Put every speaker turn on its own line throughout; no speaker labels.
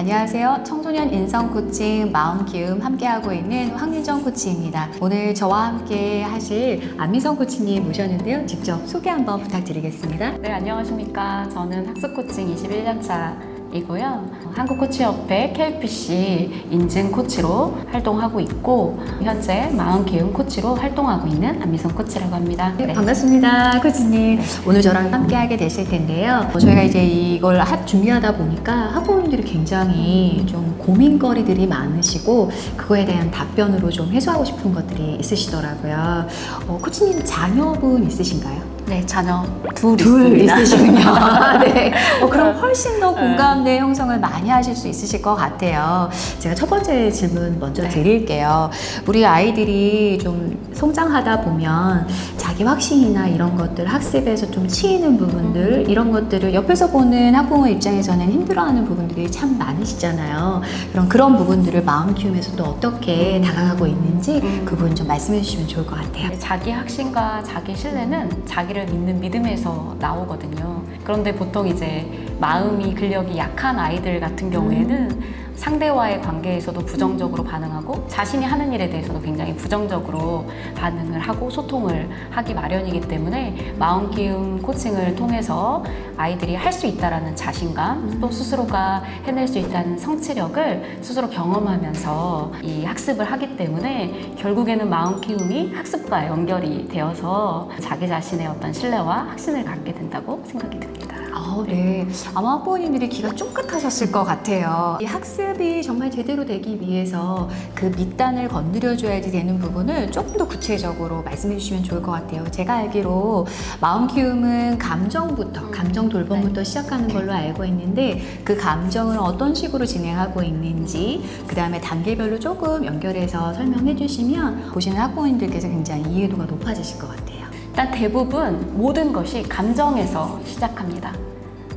안녕하세요. 청소년 인성 코칭 마음 기움 함께하고 있는 황민정 코치입니다. 오늘 저와 함께 하실 안미성 코치님 모셨는데요. 직접 소개 한번 부탁드리겠습니다.
네, 안녕하십니까. 저는 학습 코칭 21년차이고요. 한국코치협회 KPC 인증 코치로 활동하고 있고 현재 마음 기움 코치로 활동하고 있는 안미성 코치라고 합니다.
네, 반갑습니다. 코치님. 오늘 저랑 함께 하게 되실 텐데요. 저희가 이제 이걸 준비하다 보니까 학부모님들이 굉장히 좀 고민거리들이 많으시고 그거에 대한 답변으로 좀 해소하고 싶은 것들이 있으시더라고요. 코치님 자녀분 있으신가요?
네, 자녀 둘
있습니다. 있으시군요. 네. 그럼
네.
훨씬 더 공감대 형성을 많이 하실 수 있으실 것 같아요. 제가 첫 번째 질문 먼저 드릴게요. 우리 아이들이 좀 성장하다 보면 자기 확신이나 이런 것들, 학습에서 좀 치이는 부분들, 이런 것들을 옆에서 보는 학부모 입장에서는 힘들어하는 부분들이 참 많으시잖아요. 그런 부분들을 마음 키우면서 또 어떻게 다가가고 있는지 그 부분 좀 말씀해 주시면 좋을 것 같아요.
자기 확신과 자기 신뢰는 자기를 믿는 믿음에서 나오거든요. 그런데 보통 이제 마음이 근력이 약한 아이들 같은 경우에는 상대와의 관계에서도 부정적으로 반응하고 자신이 하는 일에 대해서도 굉장히 부정적으로 반응을 하고 소통을 하기 마련이기 때문에 마음 기움 코칭을 통해서 아이들이 할 수 있다라는 자신감 또 스스로가 해낼 수 있다는 성취력을 스스로 경험하면서 이 학습을 하기 때문에 결국에는 마음 키움이 학습과 연결이 되어서 자기 자신의 어떤 신뢰와 확신을 갖게 된다고 생각이 듭니다.
네. 아마 학부모님들이 귀가 쫑긋하셨을 것 같아요. 이 학습이 정말 제대로 되기 위해서 그 밑단을 건드려줘야지 되는 부분을 조금 더 구체적으로 말씀해 주시면 좋을 것 같아요. 제가 알기로 마음 키움은 감정부터, 감정 돌봄부터 시작하는 걸로 알고 있는데 그 감정을 어떤 식으로 진행하고 있는지 그 다음에 단계별로 조금 연결해서 설명해 주시면 보시는 학부모님들께서 굉장히 이해도가 높아지실 것 같아요.
일단 대부분 모든 것이 감정에서 시작합니다.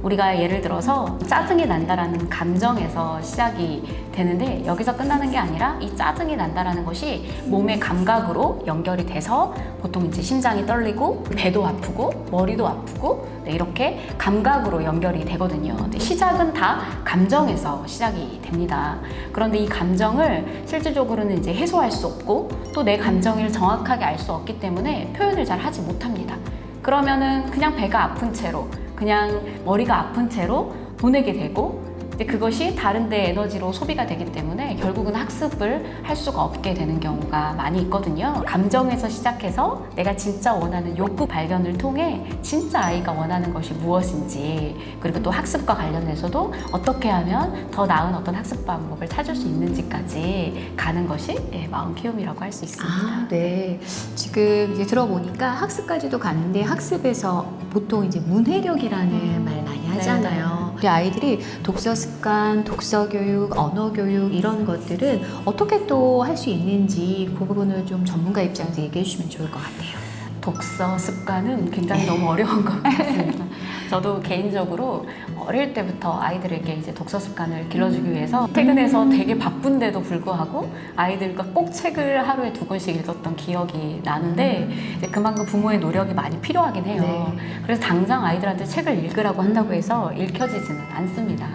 우리가 예를 들어서 짜증이 난다라는 감정에서 시작이 되는데 여기서 끝나는 게 아니라 이 짜증이 난다라는 것이 몸의 감각으로 연결이 돼서 보통 이제 심장이 떨리고 배도 아프고 머리도 아프고 이렇게 감각으로 연결이 되거든요. 근데 시작은 다 감정에서 시작이 됩니다. 그런데 이 감정을 실질적으로는 이제 해소할 수 없고 또 내 감정을 정확하게 알 수 없기 때문에 표현을 잘 하지 못합니다. 그러면은 그냥 배가 아픈 채로 그냥 머리가 아픈 채로 보내게 되고 이제 그것이 다른 데 에너지로 소비가 되기 때문에 결국은 학습을 할 수가 없게 되는 경우가 많이 있거든요. 감정에서 시작해서 내가 진짜 원하는 욕구 발견을 통해 진짜 아이가 원하는 것이 무엇인지 그리고 또 학습과 관련해서도 어떻게 하면 더 나은 어떤 학습 방법을 찾을 수 있는지까지 가는 것이 마음 키움이라고 할 수 있습니다.
네. 지금 이제 들어보니까 학습까지도 가는데 학습에서 보통 이제 문해력이라는 말 많이 하잖아요. 우리 아이들이 독서 습관, 독서 교육, 언어 교육 이런 것들은 어떻게 또 할 수 있는지 그 부분을 좀 전문가 입장에서 얘기해 주시면 좋을 것 같아요.
독서 습관은 굉장히 너무 어려운 것 같습니다. 저도 개인적으로 어릴 때부터 아이들에게 이제 독서 습관을 길러주기 위해서 퇴근해서 되게 바쁜데도 불구하고 아이들과 꼭 책을 하루에 2권씩 읽었던 기억이 나는데 이제 그만큼 부모의 노력이 많이 필요하긴 해요.
네.
그래서 당장 아이들한테 책을 읽으라고 한다고 해서 읽혀지지는 않습니다.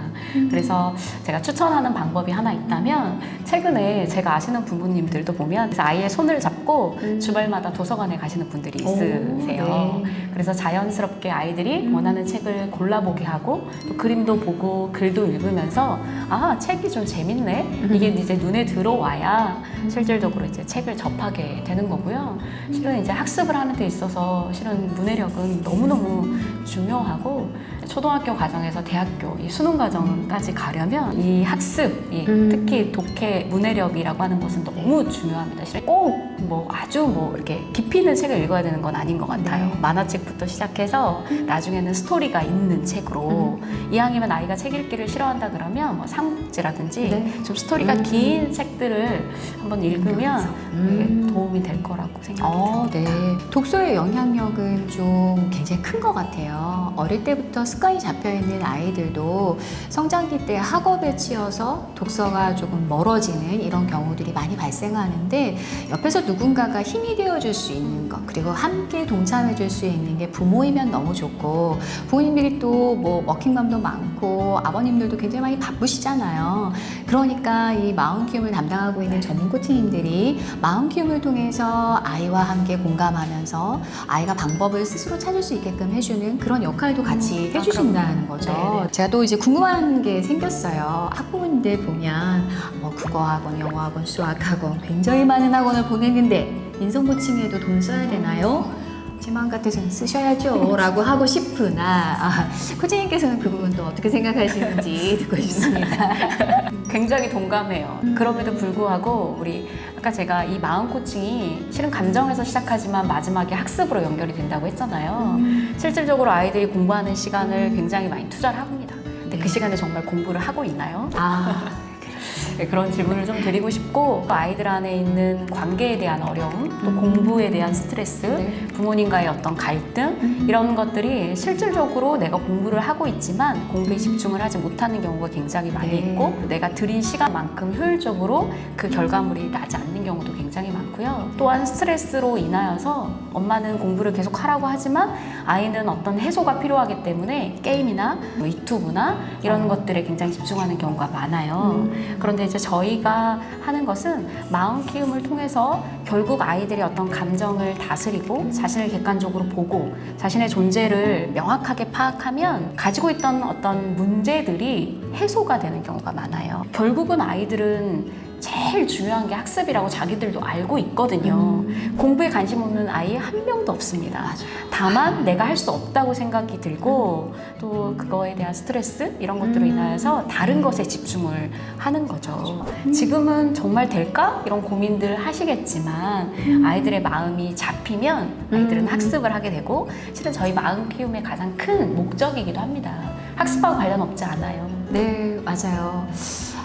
그래서 제가 추천하는 방법이 하나 있다면 최근에 제가 아시는 부모님들도 보면 아이의 손을 잡고 주말마다 도서관에 가시는 분들이 있으세요.
네.
그래서 자연스럽게 아이들이 원하는 책을 골라보게 하고 또 그림도 보고 글도 읽으면서 아, 책이 좀 재밌네? 이게 이제 눈에 들어와야 실질적으로 이제 책을 접하게 되는 거고요. 실은 이제 학습을 하는 데 있어서 실은 문해력은 너무너무 중요하고 초등학교 과정에서 대학교 이 수능 과정까지 가려면 이 학습이 특히 독해 문해력이라고 하는 것은 너무 중요합니다. 실은 꼭 뭐 아주 뭐 이렇게 깊이 있는 책을 읽어야 되는 건 아닌 것 같아요.
네.
만화책부터 시작해서 나중에는 스토리가 있는 책으로 이왕이면 아이가 책 읽기를 싫어한다 그러면 뭐 삼국지라든지 좀 스토리가 긴 책들을 한번 읽으면 되게 도움이 될 거라고 생각이 듭니다.
네. 독서의 영향력은 좀 굉장히 큰 것 같아요. 어릴 때부터 습관이 잡혀있는 아이들도 성장기 때 학업에 치여서 독서가 조금 멀어지는 이런 경우들이 많이 발생하는데 옆에서 누군가가 힘이 되어줄 수 있는 것, 그리고 함께 동참해줄 수 있는 게 부모이면 너무 좋고, 부모님들이 또 뭐 워킹맘도 많고 아버님들도 굉장히 많이 바쁘시잖아요. 그러니까 이 마음 키움을 담당하고 있는 전문 코치님들이 마음 키움을 통해서 아이와 함께 공감하면서 아이가 방법을 스스로 찾을 수 있게끔 해주는 그런 역할도 같이 해주신다는 거죠.
네네.
제가 또 이제 궁금한 게 생겼어요. 학부모님들 보면 뭐 국어학원, 영어학원, 수학학원 굉장히 많은 학원을 보냈는데 인성 코칭에도 돈 써야 되나요? 제 마음 같아서는 쓰셔야죠 라고 하고 싶으나 코치님께서는 그 부분 또 어떻게 생각하시는지 듣고 싶습니다.
굉장히 동감해요. 그럼에도 불구하고 우리 아까 제가 이 마음 코칭이 실은 감정에서 시작하지만 마지막에 학습으로 연결이 된다고 했잖아요. 실질적으로 아이들이 공부하는 시간을 굉장히 많이 투자를 합니다. 근데 그 시간에 정말 공부를 하고 있나요? 네, 그런 질문을 좀 드리고 싶고, 아이들 안에 있는 관계에 대한 어려움, 또 공부에 대한 스트레스,
네.
부모님과의 어떤 갈등, 이런 것들이 실질적으로 내가 공부를 하고 있지만 공부에 집중을 하지 못하는 경우가 굉장히 많이
네.
있고, 내가 들인 시간만큼 효율적으로 그 결과물이 나지 않는 경우도 굉장히 많고요. 또한 스트레스로 인하여서 엄마는 공부를 계속 하라고 하지만 아이는 어떤 해소가 필요하기 때문에 게임이나 뭐 유튜브나 이런 것들에 굉장히 집중하는 경우가 많아요. 그런데 이제 저희가 하는 것은 마음 키움을 통해서 결국 아이들의 어떤 감정을 다스리고 자신을 객관적으로 보고 자신의 존재를 명확하게 파악하면 가지고 있던 어떤 문제들이 해소가 되는 경우가 많아요. 결국은 아이들은 제일 중요한 게 학습이라고 자기들도 알고 있거든요. 공부에 관심 없는 아이 한 명도 없습니다.
맞아요.
다만 내가 할 수 없다고 생각이 들고 또 그거에 대한 스트레스 이런 것들로 인하여서 다른 것에 집중을 하는 거죠. 지금은 정말 될까? 이런 고민들 하시겠지만 아이들의 마음이 잡히면 아이들은 학습을 하게 되고 실은 저희 마음 키움의 가장 큰 목적이기도 합니다. 학습하고 관련 없지 않아요.
네, 맞아요.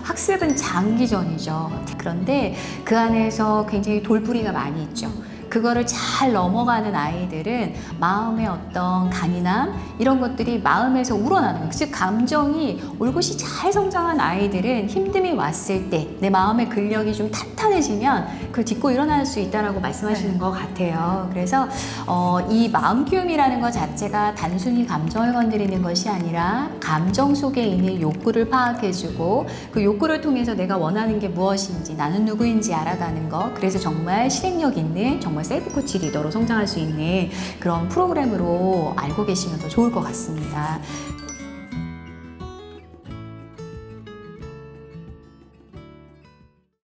학습은 장기전이죠. 그런데 그 안에서 굉장히 돌부리가 많이 있죠. 그거를 잘 넘어가는 아이들은 마음의 어떤 강인함 이런 것들이 마음에서 우러나는 거예요. 즉 감정이 올곧이 잘 성장한 아이들은 힘듦이 왔을 때 내 마음의 근력이 좀 탄탄해지면 그걸 딛고 일어날 수 있다라고 말씀하시는 것 같아요. 그래서 이 마음 키움이라는 것 자체가 단순히 감정을 건드리는 것이 아니라 감정 속에 있는 욕구를 파악해주고 그 욕구를 통해서 내가 원하는 게 무엇인지 나는 누구인지 알아가는 것, 그래서 정말 실행력 있는 정말 셀프 코치 리더로 성장할 수 있는 그런 프로그램으로 알고 계시면 더 좋을 것 같습니다.